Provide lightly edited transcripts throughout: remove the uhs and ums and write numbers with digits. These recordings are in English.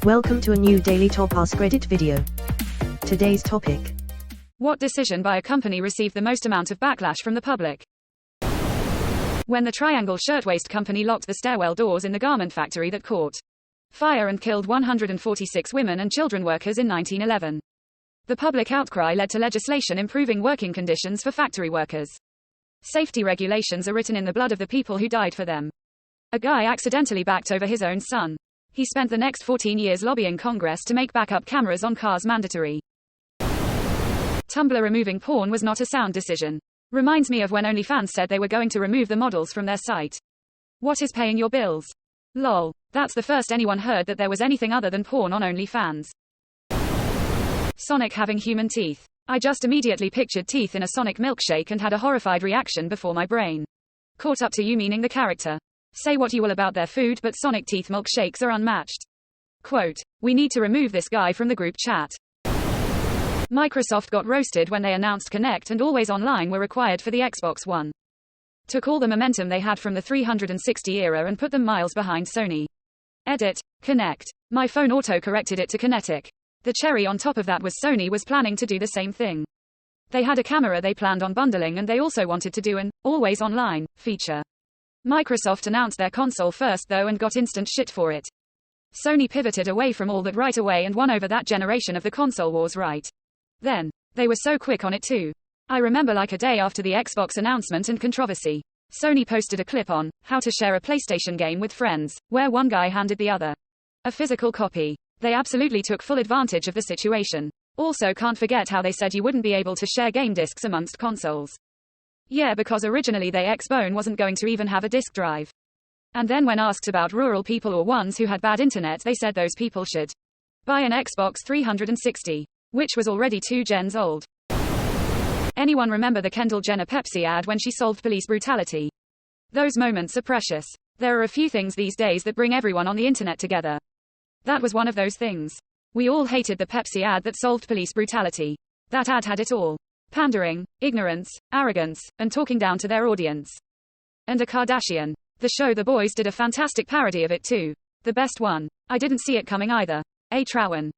Welcome to a new Daily Top Askreddit video. Today's topic. What decision by a company received the most amount of backlash from the public? When the Triangle Shirtwaist Company locked the stairwell doors in the garment factory that caught fire and killed 146 women and children workers in 1911. The public outcry led to legislation improving working conditions for factory workers. Safety regulations are written in the blood of the people who died for them. A guy accidentally backed over his own son. He spent the next 14 years lobbying Congress to make backup cameras on cars mandatory. Tumblr removing porn was not a sound decision. Reminds me of when OnlyFans said they were going to remove the models from their site. What is paying your bills? Lol. That's the first anyone heard that there was anything other than porn on OnlyFans. Sonic having human teeth. I just immediately pictured teeth in a Sonic milkshake and had a horrified reaction before my brain caught up to you, meaning the character. Say what you will about their food, but Sonic teeth milkshakes are unmatched. Quote, we need to remove this guy from the group chat. Microsoft got roasted when they announced Kinect and Always Online were required for the Xbox One. Took all the momentum they had from the 360 era and put them miles behind Sony. Edit, Kinect. My phone auto-corrected it to Kinetic. The cherry on top of that was Sony was planning to do the same thing. They had a camera they planned on bundling, and they also wanted to do an Always Online feature. Microsoft announced their console first though and got instant shit for it. Sony pivoted away from all that right away and won over that generation of the console wars right then. They were so quick on it too. I remember like a day after the Xbox announcement and controversy, Sony posted a clip on how to share a PlayStation game with friends, where one guy handed the other a physical copy. They absolutely took full advantage of the situation. Also can't forget how they said you wouldn't be able to share game discs amongst consoles. Yeah, because originally the Xbone wasn't going to even have a disk drive. And then when asked about rural people or ones who had bad internet, they said those people should buy an Xbox 360, which was already 2 gens old. Anyone remember the Kendall Jenner Pepsi ad when she solved police brutality? Those moments are precious. There are a few things these days that bring everyone on the internet together. That was one of those things. We all hated the Pepsi ad that solved police brutality. That ad had it all. Pandering, ignorance, arrogance, and talking down to their audience. And a Kardashian. The show The Boys did a fantastic parody of it too. The best one. I didn't see it coming either. A Trowan.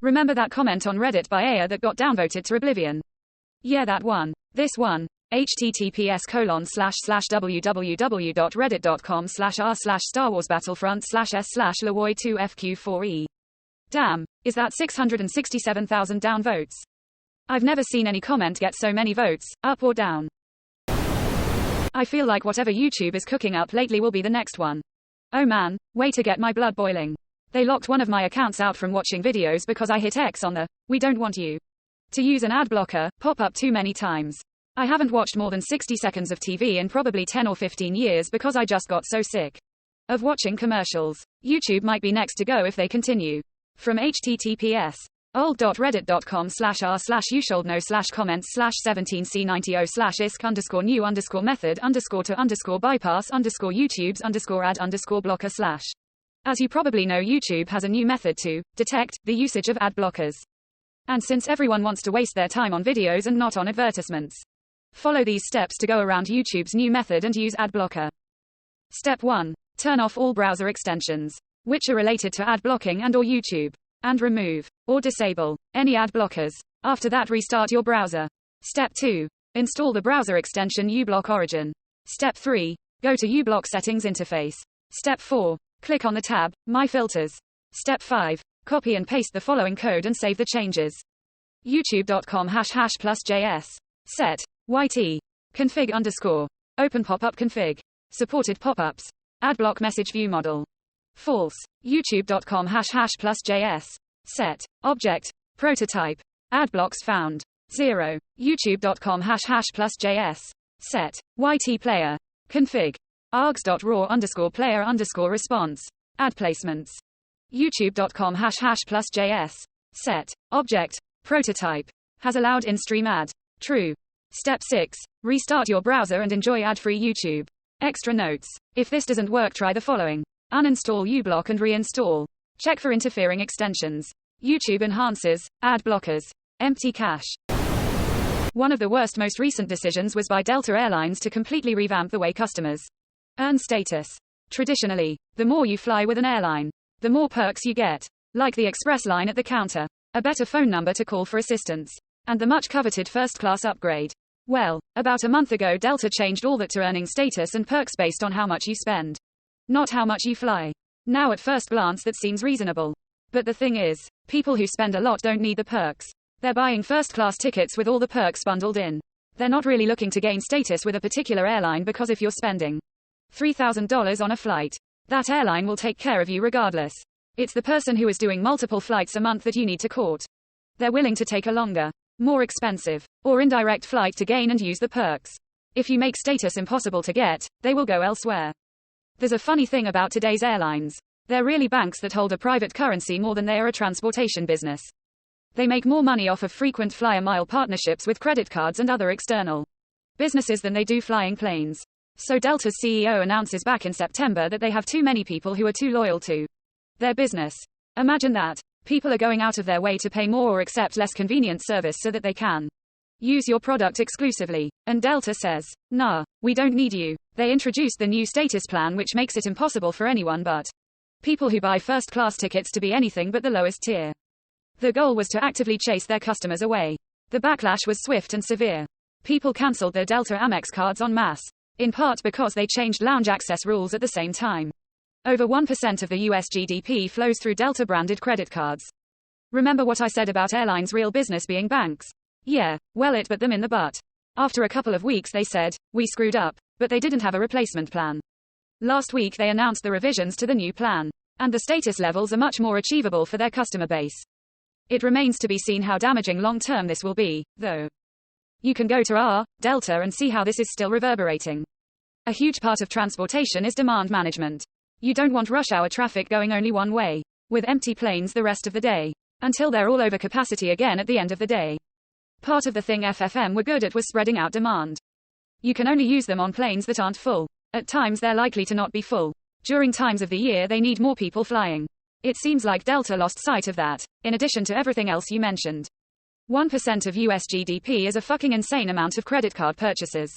Remember that comment on Reddit by Aya that got downvoted to oblivion? Yeah, that one. This one. https://www.reddit.com/r/StarWarsBattlefront/s/Leroy2FQ4e. Damn, is that 667,000 downvotes? I've never seen any comment get so many votes, up or down. I feel like whatever YouTube is cooking up lately will be the next one. Oh man, way to get my blood boiling. They locked one of my accounts out from watching videos because I hit X on the "we don't want you to use an ad blocker" pop-up too many times. I haven't watched more than 60 seconds of TV in probably 10 or 15 years because I just got so sick of watching commercials. YouTube might be next to go if they continue. From https old.reddit.com/r/usoldno/comments/17c90/isk_new_method_bypass_youtubes_ad_blocker/. As you probably know, YouTube has a new method to detect the usage of ad blockers. And since everyone wants to waste their time on videos and not on advertisements, follow these steps to go around YouTube's new method and use ad blocker. Step 1. Turn off all browser extensions, which are related to ad blocking and/or YouTube, and remove or disable any ad blockers. After that, restart your browser. Step 2. Install the browser extension uBlock Origin. Step 3. Go to uBlock Settings interface. Step 4. Click on the tab My Filters. Step 5. Copy and paste the following code and save the changes. youtube.com/+js. Set. YT. Config_ Open pop-up config. Supported pop-ups. Adblock message view model. False. youtube.com/+js. Set. Object. Prototype. Adblocks found. 0. youtube.com/+js. Set. YT player. Config. args.raw_player_response. Ad placements. youtube.com/+js. Set. Object. Prototype. Has allowed in-stream ad. True. Step 6. Restart your browser and enjoy ad-free YouTube. Extra notes. If this doesn't work, try the following. Uninstall uBlock and reinstall. Check for interfering extensions. YouTube enhances ad blockers. Empty cache. One of the worst most recent decisions was by Delta Airlines to completely revamp the way customers earn status. Traditionally, the more you fly with an airline, the more perks you get. Like the express line at the counter, a better phone number to call for assistance, and the much coveted first-class upgrade. Well, about a month ago Delta changed all that to earning status and perks based on how much you spend, not how much you fly. Now at first glance that seems reasonable. But the thing is, people who spend a lot don't need the perks. They're buying first-class tickets with all the perks bundled in. They're not really looking to gain status with a particular airline, because if you're spending $3,000 on a flight, that airline will take care of you regardless. It's the person who is doing multiple flights a month that you need to court. They're willing to take a longer, more expensive, or indirect flight to gain and use the perks. If you make status impossible to get, they will go elsewhere. There's a funny thing about today's airlines. They're really banks that hold a private currency more than they are a transportation business. They make more money off of frequent flyer mile partnerships with credit cards and other external businesses than they do flying planes. So Delta's CEO announces back in September that they have too many people who are too loyal to their business. Imagine that. People are going out of their way to pay more or accept less convenient service so that they can use your product exclusively. And Delta says, nah, we don't need you. They introduced the new status plan, which makes it impossible for anyone but people who buy first-class tickets to be anything but the lowest tier. The goal was to actively chase their customers away. The backlash was swift and severe. People cancelled their Delta Amex cards en masse, in part because they changed lounge access rules at the same time. Over 1% of the US GDP flows through Delta-branded credit cards. Remember what I said about airlines' real business being banks? Yeah, well, it bit them in the butt. After a couple of weeks they said, we screwed up, but they didn't have a replacement plan. Last week they announced the revisions to the new plan, and the status levels are much more achievable for their customer base. It remains to be seen how damaging long-term this will be, though. You can go to Delta and see how this is still reverberating. A huge part of transportation is demand management. You don't want rush hour traffic going only one way, with empty planes the rest of the day, until they're all over capacity again at the end of the day. Part of the thing FFM were good at was spreading out demand. You can only use them on planes that aren't full. At times they're likely to not be full. During times of the year they need more people flying. It seems like Delta lost sight of that, in addition to everything else you mentioned. 1% of US GDP is a fucking insane amount of credit card purchases.